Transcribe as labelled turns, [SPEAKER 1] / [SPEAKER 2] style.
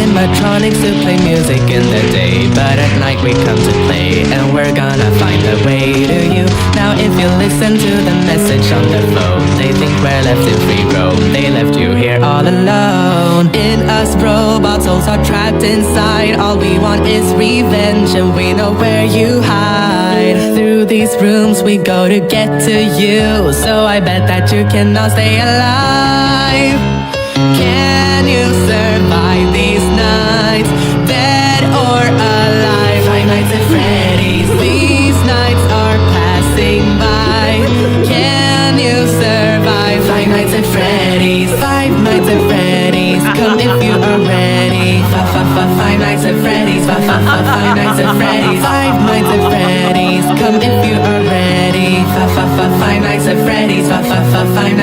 [SPEAKER 1] animatronics to play music in the day, but at night we come to play, and we're gonna find a way to you. Now if you listen to the message on the phone, they think we're left in free roam. They left you here all alone. In us robot souls are trapped inside. All we want is revenge, and we know where you hide. Through these rooms we go to get to you, so I bet that you cannot stay alive. Can you survive these nights, dead or alive? Five Nights at Freddy's, these nights are passing by. Can you survive? Five Nights at Freddy's, Five Nights at Freddy's, come if you are ready. Five Nights at Freddy's, Five Nights at Freddy's, Five Nights at Freddy's, come if you are ready. Five Nights at Freddy's, Five Nights.